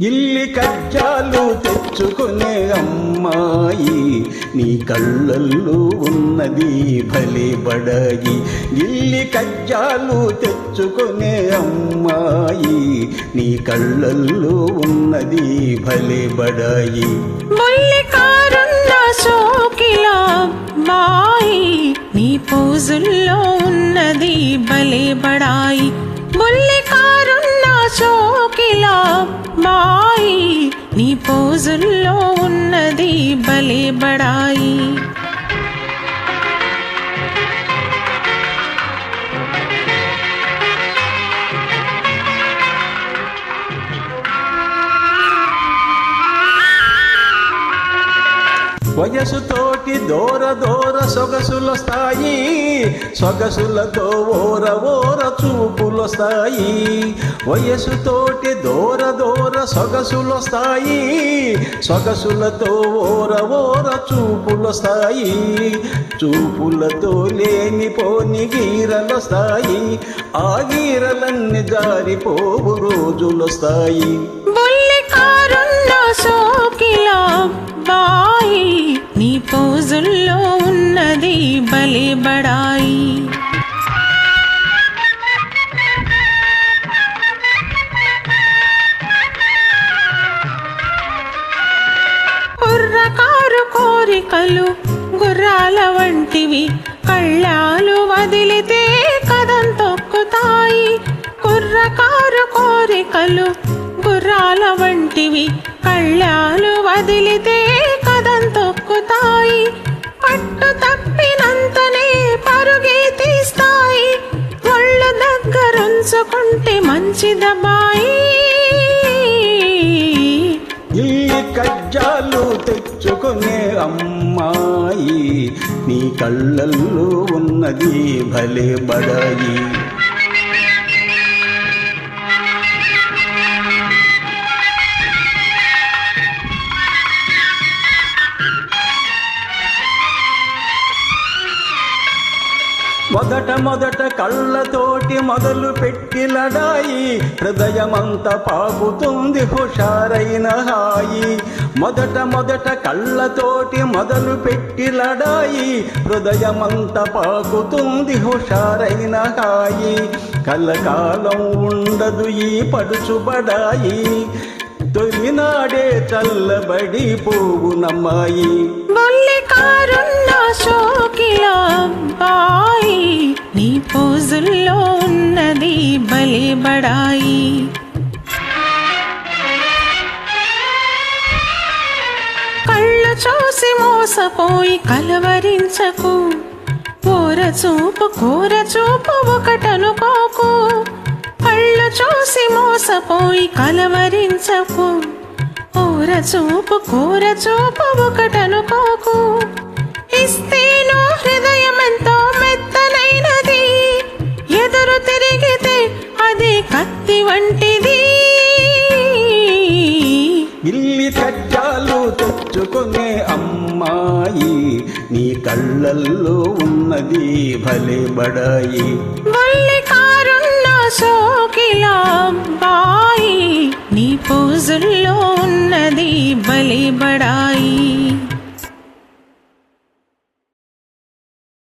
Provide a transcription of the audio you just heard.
ఇల్లి కజ్జాలు తెచ్చుకునే అమ్మాయి నీ కళ్ళల్లో ఉన్నది భలే బడాయి. ఇల్లి కజ్జాలు తెచ్చుకునే అమ్మాయి నీ కళ్ళల్లో ఉన్నది భలే బడాయి. ముల్లికారున్న సోకిలా మాయి నీ పోజుల్లో ఉన్నది భలే బడాయి. ముల్లికారున్న సోకిలా మాయి నీ పోజుల్లో ఉన్నది భలే బడాయి. వయసుతోటి దూర దూర సొగసులొస్తాయి, సొగసులతో ఓర ఓర చూపులొస్తాయి. వయసుతోటి దూర దూర సొగసులొస్తాయి, సొగసులతో ఓర ఓర చూపులొస్తాయి. చూపులతో లేనిపోని గీరలొస్తాయి, ఆ గీరలన్నీ జారిపోవు రోజులొస్తాయి. సోకిలా బాయి నీ పోజుల్లో ఉన్నది భలే బడాయి. కుర్రకారు కోరికలు గుర్రాల వంటివి, కళ్ళాలు వదిలితే కదం తొక్కుతాయి. కుర్రకారు కోరికలు గుర్రాల వంటివి, కళ్ళాలు వదిలితే కదం తొక్కుతాయి. పట్టు తప్పినంతనే పరుగే తీస్తాయి, ఒళ్ళు దగ్గరుంచుకుంటే మంచిదబాయి. ఇల్లి కజ్జాలు తెచ్చుకునే అమ్మాయి నీ కళ్ళల్లో ఉన్నది భలే బడాయి. మొదట మొదట కళ్ళతోటి మొదలు పెట్టి లడాయి, హృదయమంతా పాకుతుంది హుషారైన హాయి. మొదట మొదట కళ్ళతోటి మొదలు పెట్టి లడాయి, హృదయమంతా పాకుతుంది హుషారైన హాయి. కలకాలం ఉండదు ఈ పడుచుబడాయి, తొలినాడే చల్లబడి పోవునమ్మాయి. ముల్లికారున్న సోకిలా బాయి నీ పోజుల్లో ఉన్నది భలే బడాయి. కళ్ళు చూసి మోసపోయి కలవరించకు, కూర చూపు ఒకటనుకోకు. కళ్ళు చూసి మోసపోయి కలవరించకు, కూర చూపు ఒకటనుకోకు. ఇస్తేనో హృదయమెంతో మెత్తనైనది, ఎదురు తిరిగితే అది కత్తి వంటిది. ఇల్లి కజ్జాలు తెచ్చుకునే అమ్మాయి నీ కళ్ళల్లో ఉన్నది భలే బడాయి. ముల్లికారున్న సోకిలా బాయి నీ పోజుల్లో ఉన్నది భలే బడాయి.